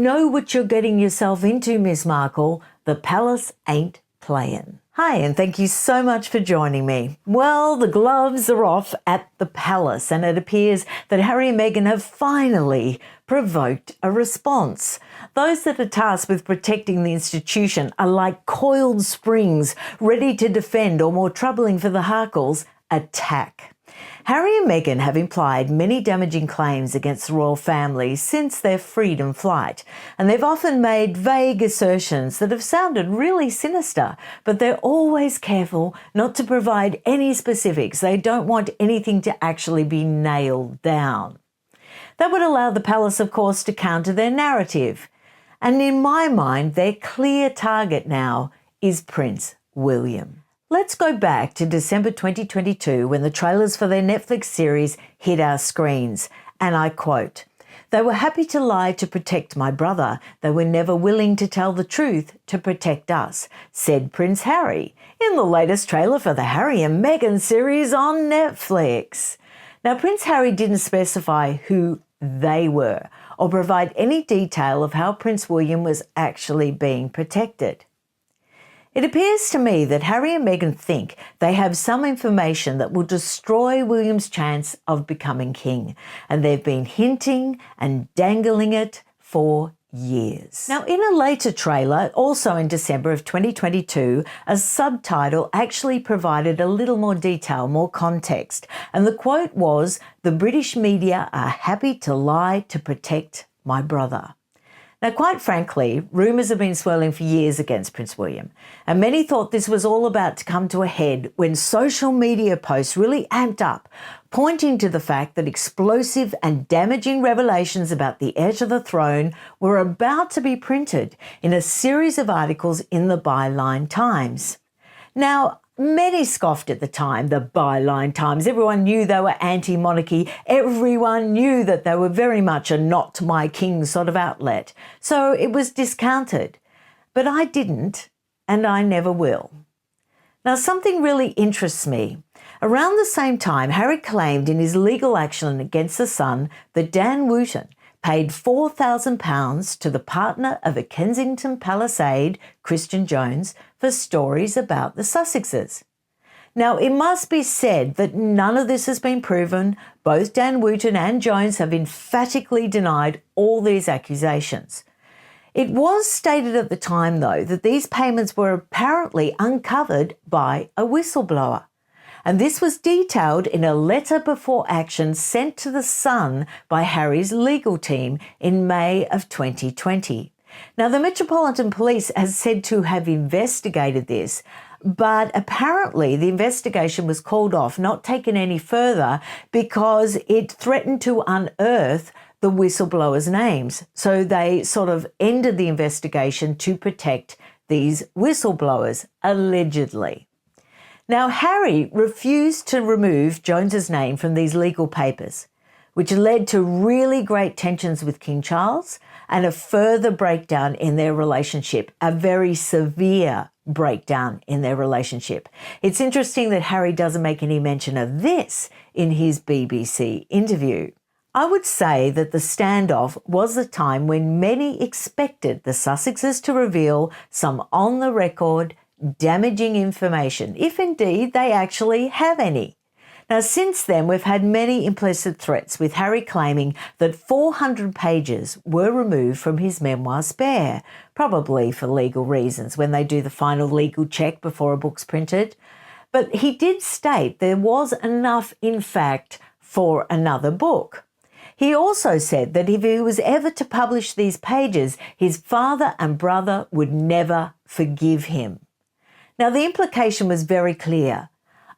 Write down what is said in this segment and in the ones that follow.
Know what you're getting yourself into, Miss Markle. The palace ain't playin'. Hi, and thank you so much for joining me. Well, the gloves are off at the palace, and it appears that Harry and Meghan have finally provoked a response. Those that are tasked with protecting the institution are like coiled springs, ready to defend, or more troubling for the Harkles, attack. Harry and Meghan have implied many damaging claims against the royal family since their freedom flight, and they've often made vague assertions that have sounded really sinister, but they're always careful not to provide any specifics. They don't want anything to actually be nailed down. That would allow the palace, of course, to counter their narrative. And in my mind, their clear target now is Prince William. Let's go back to December 2022 when the trailers for their Netflix series hit our screens. And I quote, "They were happy to lie to protect my brother. They were never willing to tell the truth to protect us," said Prince Harry in the latest trailer for the Harry and Meghan series on Netflix. Now, Prince Harry didn't specify who they were or provide any detail of how Prince William was actually being protected. It appears to me that Harry and Meghan think they have some information that will destroy William's chance of becoming king, and they've been hinting and dangling it for years. Now, in a later trailer, also in December of 2022, a subtitle actually provided a little more detail, more context, and the quote was, "The British media are happy to lie to protect my brother." Now, quite frankly, rumours have been swirling for years against Prince William, and many thought this was all about to come to a head when social media posts really amped up, pointing to the fact that explosive and damaging revelations about the heir to the throne were about to be printed in a series of articles in the Byline Times. Now, many scoffed at the time, the Byline Times. Everyone knew they were anti-monarchy. Everyone knew that they were very much a not my king sort of outlet. So it was discounted. But I didn't, and I never will. Now, something really interests me. Around the same time, Harry claimed in his legal action against the Sun that Dan Wootton paid £4,000 to the partner of a Kensington Palace aide, Christian Jones, for stories about the Sussexes. Now, it must be said that none of this has been proven. Both Dan Wootton and Jones have emphatically denied all these accusations. It was stated at the time, though, that these payments were apparently uncovered by a whistleblower. And this was detailed in a letter before action sent to the Sun by Harry's legal team in May of 2020. Now, the Metropolitan Police has said to have investigated this, but apparently the investigation was called off, not taken any further, because it threatened to unearth the whistleblowers' names. So they sort of ended the investigation to protect these whistleblowers, allegedly. Now, Harry refused to remove Jones's name from these legal papers, which led to really great tensions with King Charles and a further breakdown in their relationship, a very severe breakdown in their relationship. It's interesting that Harry doesn't make any mention of this in his BBC interview. I would say that the standoff was the time when many expected the Sussexes to reveal some on-the-record damaging information, if indeed they actually have any. Now, since then, we've had many implicit threats, with Harry claiming that 400 pages were removed from his memoir Spare, probably for legal reasons when they do the final legal check before a book's printed. But he did state there was enough, in fact, for another book. He also said that if he was ever to publish these pages, his father and brother would never forgive him. Now, the implication was very clear.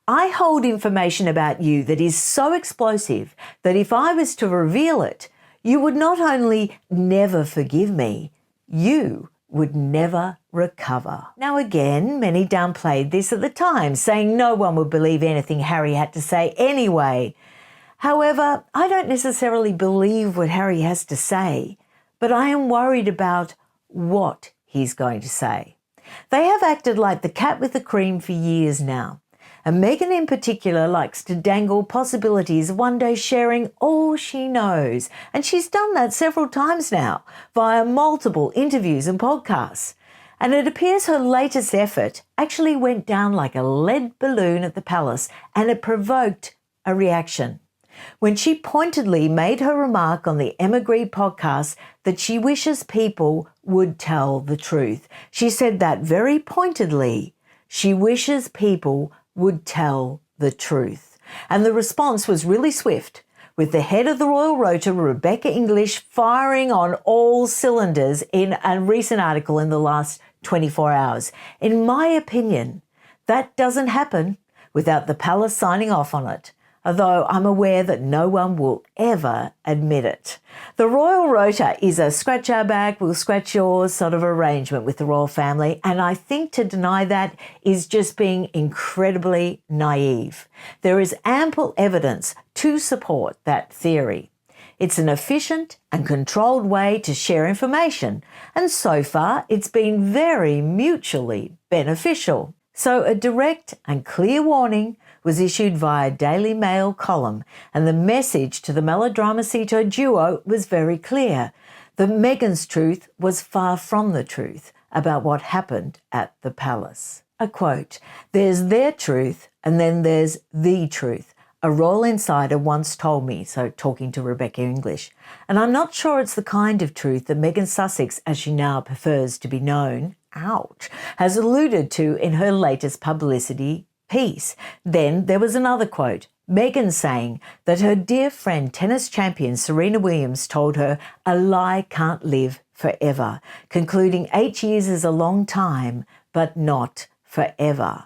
I hold information about you that is so explosive that if I was to reveal it, you would not only never forgive me, you would never recover. Now, again, many downplayed this at the time, saying no one would believe anything Harry had to say anyway. However, I don't necessarily believe what Harry has to say, but I am worried about what he's going to say. They have acted like the cat with the cream for years now, And Meghan in particular likes to dangle possibilities of one day sharing all she knows. And she's done that several times now via multiple interviews and podcasts. And it appears her latest effort actually went down like a lead balloon at the palace, and it provoked a reaction when she pointedly made her remark on the Emma Grede podcast that she wishes people would tell the truth. She said that very pointedly. She wishes people would tell the truth. And the response was really swift, with the head of the Royal Rota, Rebecca English, firing on all cylinders in a recent article in the last 24 hours. In my opinion, that doesn't happen without the palace signing off on it, although I'm aware that no one will ever admit it. The Royal Rota is a scratch our back, we'll scratch yours sort of arrangement with the royal family, and I think to deny that is just being incredibly naive. There is ample evidence to support that theory. It's an efficient and controlled way to share information, and so far it's been very mutually beneficial. So a direct and clear warning was issued via Daily Mail column, and the message to the Melodramacito duo was very clear. That Meghan's truth was far from the truth about what happened at the palace. A quote, "There's their truth and then there's the truth. A royal insider once told me," so talking to Rebecca English, "and I'm not sure it's the kind of truth that Meghan Sussex, as she now prefers to be known, has alluded to in her latest publicity piece." Then there was another quote, Meghan saying that her dear friend tennis champion Serena Williams told her a lie can't live forever, concluding 8 years is a long time, but not forever.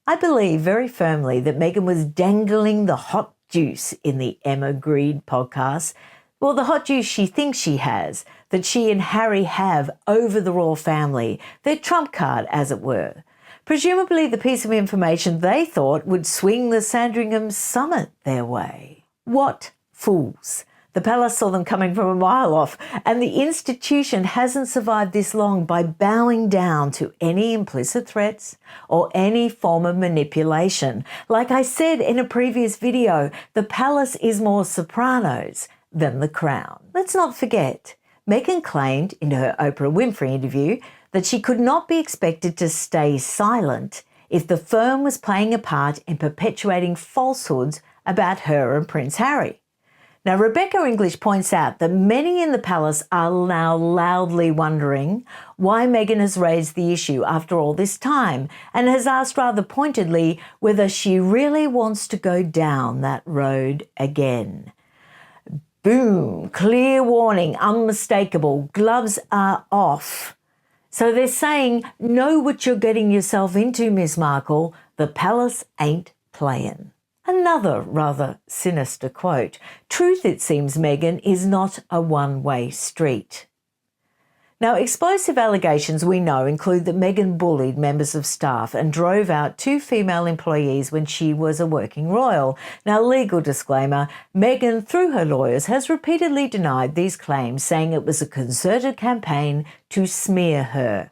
I believe very firmly that Meghan was dangling the hot juice in the Emma Grede podcast. Well, the hot juice she thinks she has, that she and Harry have over the royal family, their trump card, as it were. Presumably the piece of information they thought would swing the Sandringham summit their way. What fools. The palace saw them coming from a mile off, and the institution hasn't survived this long by bowing down to any implicit threats or any form of manipulation. Like I said in a previous video, the palace is more Sopranos than the Crown. Let's not forget, Meghan claimed in her Oprah Winfrey interview that she could not be expected to stay silent if the firm was playing a part in perpetuating falsehoods about her and Prince Harry. Now, Rebecca English points out that many in the palace are now loudly wondering why Meghan has raised the issue after all this time, and has asked rather pointedly whether she really wants to go down that road again. Boom, clear warning, unmistakable, gloves are off. So they're saying, know what you're getting yourself into, Miss Markle. The palace ain't playing. Another rather sinister quote. Truth, it seems, Meghan, is not a one-way street. Now, explosive allegations we know include that Meghan bullied members of staff and drove out 2 female employees when she was a working royal. Now, legal disclaimer, Meghan, through her lawyers, has repeatedly denied these claims, saying it was a concerted campaign to smear her.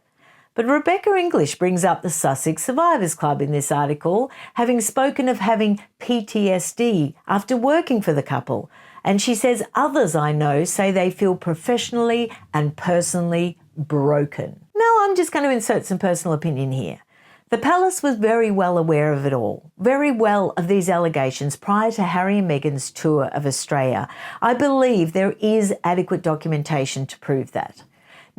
But Rebecca English brings up the Sussex Survivors Club in this article, having spoken of having PTSD after working for the couple. And she says others I know say they feel professionally and personally broken. Now I'm just going to insert some personal opinion here. The palace was very well aware of it all, very well of these allegations prior to Harry and Meghan's tour of Australia. I believe there is adequate documentation to prove that.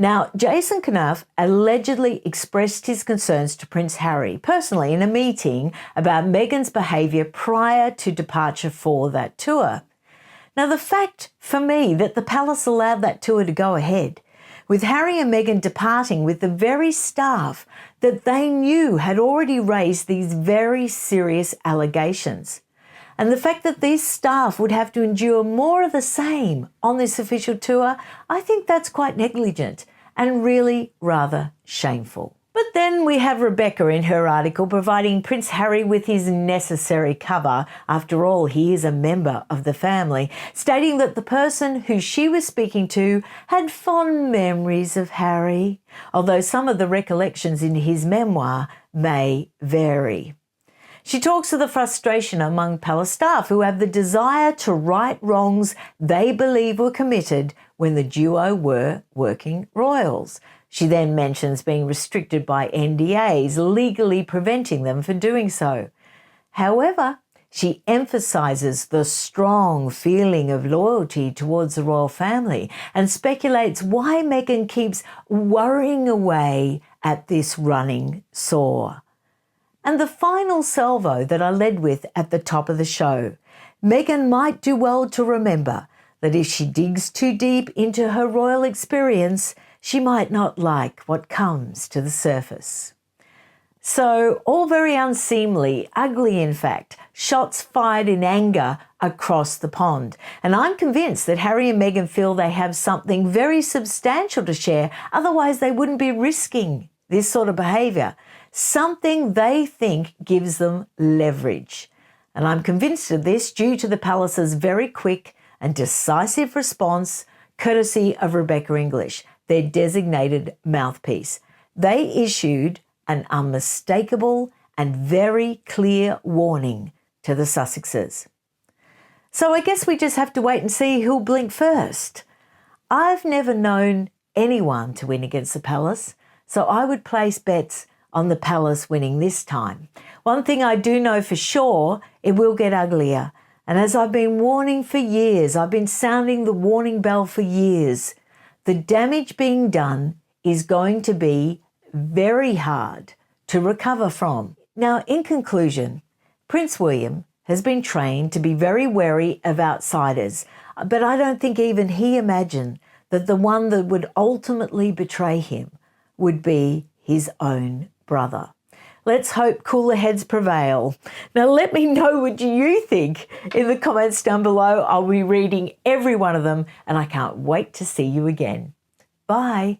Now, Jason Knauf allegedly expressed his concerns to Prince Harry personally in a meeting about Meghan's behaviour prior to departure for that tour. Now, the fact for me that the palace allowed that tour to go ahead, with Harry and Meghan departing with the very staff that they knew had already raised these very serious allegations, and the fact that these staff would have to endure more of the same on this official tour, I think that's quite negligent and really rather shameful. But then we have Rebecca in her article providing Prince Harry with his necessary cover. After all, he is a member of the family, stating that the person who she was speaking to had fond memories of Harry, although some of the recollections in his memoir may vary. She talks of the frustration among palace staff who have the desire to right wrongs they believe were committed when the duo were working royals. She then mentions being restricted by NDAs, legally preventing them from doing so. However, she emphasises the strong feeling of loyalty towards the royal family and speculates why Meghan keeps worrying away at this running sore. And the final salvo that I led with at the top of the show, Meghan might do well to remember that if she digs too deep into her royal experience, she might not like what comes to the surface. So, all very unseemly, ugly in fact, shots fired in anger across the pond. And I'm convinced that Harry and Meghan feel they have something very substantial to share, otherwise they wouldn't be risking this sort of behaviour. Something they think gives them leverage. And I'm convinced of this due to the palace's very quick and decisive response, courtesy of Rebecca English, their designated mouthpiece. They issued an unmistakable and very clear warning to the Sussexes. So I guess we just have to wait and see who'll blink first. I've never known anyone to win against the palace, so I would place bets on the palace winning this time. One thing I do know for sure, it will get uglier. And as I've been warning for years, I've been sounding the warning bell for years, the damage being done is going to be very hard to recover from. Now, in conclusion, Prince William has been trained to be very wary of outsiders, but I don't think even he imagined that the one that would ultimately betray him would be his own brother. Let's hope cooler heads prevail. Now let me know what you think in the comments down below. I'll be reading every one of them and I can't wait to see you again. Bye.